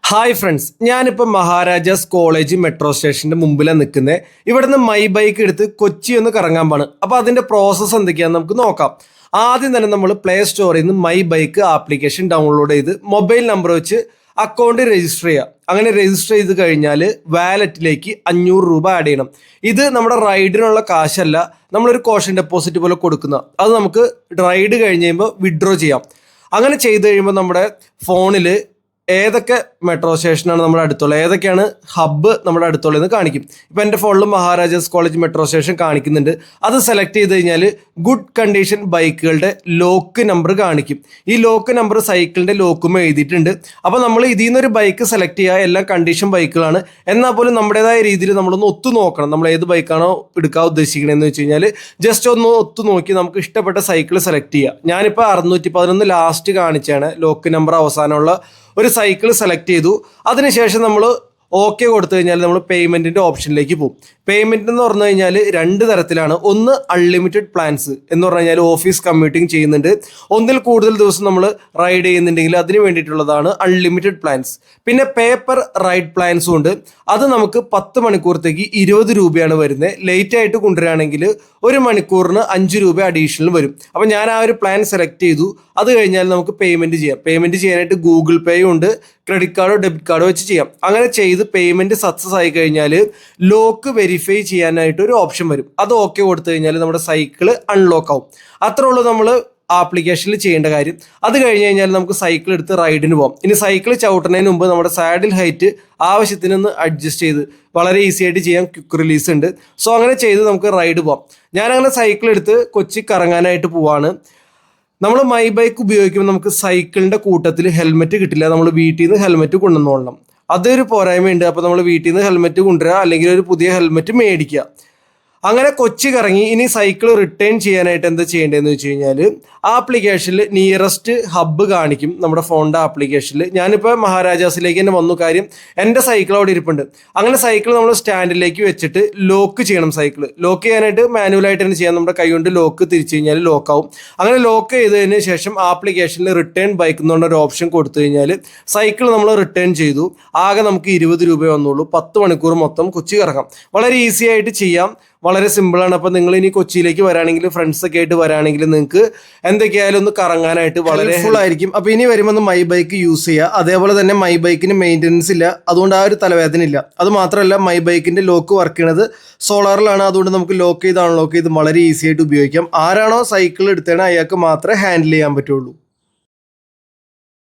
Hi friends, ഞാനിപ്പോൾ Maharajas college metro സ്റ്റേഷൻ്റെ മുമ്പിലാണ് നിൽക്കുന്നത്. ഇവിടുന്ന് മൈ ബൈക്ക് എടുത്ത് കൊച്ചി ഒന്ന് കറങ്ങാൻ പാണ്. അപ്പോൾ അതിൻ്റെ പ്രോസസ്സ് എന്തൊക്കെയാണെന്ന് നമുക്ക് നോക്കാം. ആദ്യം തന്നെ നമ്മൾ പ്ലേ സ്റ്റോറിൽ നിന്ന് മൈ ബൈക്ക് ആപ്ലിക്കേഷൻ ഡൗൺലോഡ് ചെയ്ത് മൊബൈൽ നമ്പർ വെച്ച് അക്കൗണ്ട് രജിസ്റ്റർ ചെയ്യുക. അങ്ങനെ രജിസ്റ്റർ ചെയ്ത് കഴിഞ്ഞാൽ വാലറ്റിലേക്ക് 500 രൂപ ആഡ് ചെയ്യണം. ഇത് നമ്മുടെ റൈഡിനുള്ള കാശല്ല, നമ്മളൊരു കോഷൻ ഡെപ്പോസിറ്റ് പോലെ കൊടുക്കുന്ന. അത് നമുക്ക് റൈഡ് കഴിഞ്ഞ് കഴിയുമ്പോൾ വിഡ്രോ ചെയ്യാം. അങ്ങനെ ചെയ്ത് കഴിയുമ്പോൾ നമ്മുടെ ഫോണിൽ ഏതൊക്കെ മെട്രോ സ്റ്റേഷനാണ് നമ്മുടെ അടുത്തുള്ളത്, ഏതൊക്കെയാണ് ഹബ്ബ് നമ്മുടെ അടുത്തുള്ളതെന്ന് കാണിക്കും. ഇപ്പം എൻ്റെ ഫോണിൽ മഹാരാജാസ് കോളേജ് മെട്രോ സ്റ്റേഷൻ കാണിക്കുന്നുണ്ട്. അത് സെലക്ട് ചെയ്ത് കഴിഞ്ഞാൽ ഗുഡ് കണ്ടീഷൻ ബൈക്കുകളുടെ ലോക്ക് നമ്പർ കാണിക്കും. ഈ ലോക്ക് നമ്പർ സൈക്കിളിൻ്റെ ലോക്കും എഴുതിയിട്ടുണ്ട്. അപ്പോൾ നമ്മൾ ഇതിൽ നിന്നൊരു ബൈക്ക് സെലക്ട് ചെയ്യുക. എല്ലാം കണ്ടീഷൻ ബൈക്കുകളാണ്. എന്നാൽ പോലും നമ്മുടേതായ രീതിയിൽ നമ്മളൊന്ന് ഒത്തു നോക്കണം. നമ്മൾ ഏത് ബൈക്കാണോ എടുക്കാൻ ഉദ്ദേശിക്കണമെന്ന് വെച്ച് കഴിഞ്ഞാൽ ജസ്റ്റ് ഒന്ന് ഒത്തു നോക്കി നമുക്ക് ഇഷ്ടപ്പെട്ട സൈക്കിൾ സെലക്ട് ചെയ്യുക. ഞാനിപ്പോൾ 611 ലാസ്റ്റ് കാണിച്ചാണ് ലോക്ക് നമ്പർ അവസാനമുള്ള ഒരു സൈക്കിൾ സെലക്ട് ചെയ്തു. അതിനുശേഷം നമ്മൾ ഓക്കെ കൊടുത്തു കഴിഞ്ഞാൽ നമ്മൾ പേയ്മെൻറ്റിൻ്റെ ഓപ്ഷനിലേക്ക് പോകും. പേയ്മെൻറ്റ് എന്ന് പറഞ്ഞു കഴിഞ്ഞാൽ 2 തരത്തിലാണ്. ഒന്ന് അൺലിമിറ്റഡ് പ്ലാൻസ് എന്ന് പറഞ്ഞു കഴിഞ്ഞാൽ ഓഫീസ് കമ്മ്യൂട്ടിങ് ചെയ്യുന്നുണ്ട്, ഒന്നിൽ കൂടുതൽ ദിവസം നമ്മൾ റൈഡ് ചെയ്യുന്നുണ്ടെങ്കിൽ അതിന് വേണ്ടിയിട്ടുള്ളതാണ് അൺലിമിറ്റഡ് പ്ലാൻസ്. പിന്നെ പേപ്പർ റൈഡ് പ്ലാൻസും ഉണ്ട്. അത് നമുക്ക് 10 മണിക്കൂറത്തേക്ക് 20 രൂപയാണ് വരുന്നത്. ലേറ്റ് ആയിട്ട് കൊണ്ടുവരികയാണെങ്കിൽ 1 മണിക്കൂറിന് 5 രൂപ അഡീഷണൽ വരും. അപ്പോൾ ഞാൻ ആ ഒരു പ്ലാൻ സെലക്ട് ചെയ്തു. അത് കഴിഞ്ഞാൽ നമുക്ക് പേയ്മെൻറ്റ് ചെയ്യാം. പേയ്മെൻറ്റ് ചെയ്യാനായിട്ട് ഗൂഗിൾ പേയും ഉണ്ട്, ക്രെഡിറ്റ് കാർഡോ ഡെബിറ്റ് കാർഡോ വെച്ച് ചെയ്യാം. അങ്ങനെ ചെയ്ത് പേയ്മെൻറ്റ് സക്സസ് ആയി കഴിഞ്ഞാൽ ലോക്ക് വെരിഫൈ ചെയ്യാനായിട്ട് ഒരു ഓപ്ഷൻ വരും. അത് ഓക്കെ കൊടുത്തു കഴിഞ്ഞാൽ നമ്മുടെ സൈക്കിൾ അൺലോക്ക് ആവും. അത്രേ ഉള്ളൂ നമ്മൾ ആപ്ലിക്കേഷനിൽ ചെയ്യേണ്ട കാര്യം. അത് കഴിഞ്ഞ് കഴിഞ്ഞാൽ നമുക്ക് സൈക്കിൾ എടുത്ത് റൈഡിന് പോകാം. ഇനി സൈക്കിൾ ചവിട്ടുന്നതിന് മുമ്പ് നമ്മുടെ സാഡിൽ ഹൈറ്റ് ആവശ്യത്തിനൊന്ന് അഡ്ജസ്റ്റ് ചെയ്ത് വളരെ ഈസി ആയിട്ട് ചെയ്യാൻ ക്വിക്ക് റിലീസ് ഉണ്ട്. സോ അങ്ങനെ ചെയ്ത് നമുക്ക് റൈഡ് പോകാം. ഞാനങ്ങനെ സൈക്കിൾ എടുത്ത് കൊച്ചി കറങ്ങാനായിട്ട് പോവാണ്. നമ്മൾ മൈ ബൈക്ക് ഉപയോഗിക്കുമ്പോൾ നമുക്ക് സൈക്കിളിൻ്റെ കൂട്ടത്തിൽ ഹെൽമെറ്റ് കിട്ടില്ല. നമ്മൾ വീട്ടിൽ നിന്ന് ഹെൽമെറ്റ് കൊണ്ടുവന്നോളണം. അതൊരു പോരായ്മയുണ്ട്. അപ്പോൾ നമ്മൾ വീട്ടിൽ നിന്ന് ഹെൽമെറ്റ് കൊണ്ടുവരിക, അല്ലെങ്കിൽ ഒരു പുതിയ ഹെൽമെറ്റ് മേടിക്കുക. അങ്ങനെ കൊച്ചി കറങ്ങി ഇനി സൈക്കിൾ റിട്ടേൺ ചെയ്യാനായിട്ട് എന്താ ചെയ്യേണ്ടതെന്ന് വെച്ച് കഴിഞ്ഞാൽ ആപ്ലിക്കേഷനിൽ നിയറസ്റ്റ് ഹബ്ബ് കാണിക്കും നമ്മുടെ ഫോണിൻ്റെ ആപ്ലിക്കേഷനിൽ. ഞാനിപ്പോൾ മഹാരാജാസിലേക്ക് തന്നെ വന്നു. കാര്യം എൻ്റെ സൈക്കിൾ അവിടെ ഇരിപ്പുണ്ട്. അങ്ങനെ സൈക്കിൾ നമ്മൾ സ്റ്റാൻഡിലേക്ക് വെച്ചിട്ട് ലോക്ക് ചെയ്യണം. സൈക്കിൾ ലോക്ക് ചെയ്യാനായിട്ട് മാനുവലായിട്ട് തന്നെ ചെയ്യാം. നമ്മുടെ കൈ കൊണ്ട് ലോക്ക് തിരിച്ചു കഴിഞ്ഞാൽ ലോക്കാവും. അങ്ങനെ ലോക്ക് ചെയ്തതിന് ശേഷം ആപ്ലിക്കേഷനിൽ റിട്ടേൺ ബൈക്ക് എന്ന് പറഞ്ഞൊരു ഓപ്ഷൻ കൊടുത്തു കഴിഞ്ഞാൽ സൈക്കിൾ നമ്മൾ റിട്ടേൺ ചെയ്തു. ആകെ നമുക്ക് 20 രൂപ വന്നുള്ളൂ. 10 മണിക്കൂർ മൊത്തം കൊച്ചി കറങ്ങാം. വളരെ ഈസി ആയിട്ട് ചെയ്യാം, വളരെ സിമ്പിളാണ്. അപ്പോൾ നിങ്ങൾ ഇനി കൊച്ചിയിലേക്ക് വരാണെങ്കിൽ, ഫ്രണ്ട്സൊക്കെ ആയിട്ട് വരാണെങ്കിൽ നിങ്ങൾക്ക് എന്തൊക്കെയായാലും ഒന്ന് കറങ്ങാനായിട്ട് വളരെ ഫുൾ ആയിരിക്കും. അപ്പോൾ ഇനി വരുമ്പോൾ മൈ ബൈക്ക് യൂസ് ചെയ്യുക. അതേപോലെ തന്നെ മൈ ബൈക്കിന് മെയിൻ്റനൻസ് ഇല്ല, അതുകൊണ്ട് ആ ഒരു തലവേദന ഇല്ല. അത് മാത്രമല്ല മൈ ബൈക്കിൻ്റെ ലോക്ക് വർക്ക് ചെയ്യണത് സോളാറിലാണ്. അതുകൊണ്ട് നമുക്ക് ലോക്ക് ചെയ്ത് അൺലോക്ക് ചെയ്ത് വളരെ ഈസി ആയിട്ട് ഉപയോഗിക്കാം. ആരാണോ സൈക്കിൾ എടുത്തത് അയാൾക്ക് മാത്രമേ ഹാൻഡിൽ ചെയ്യാൻ പറ്റുള്ളൂ.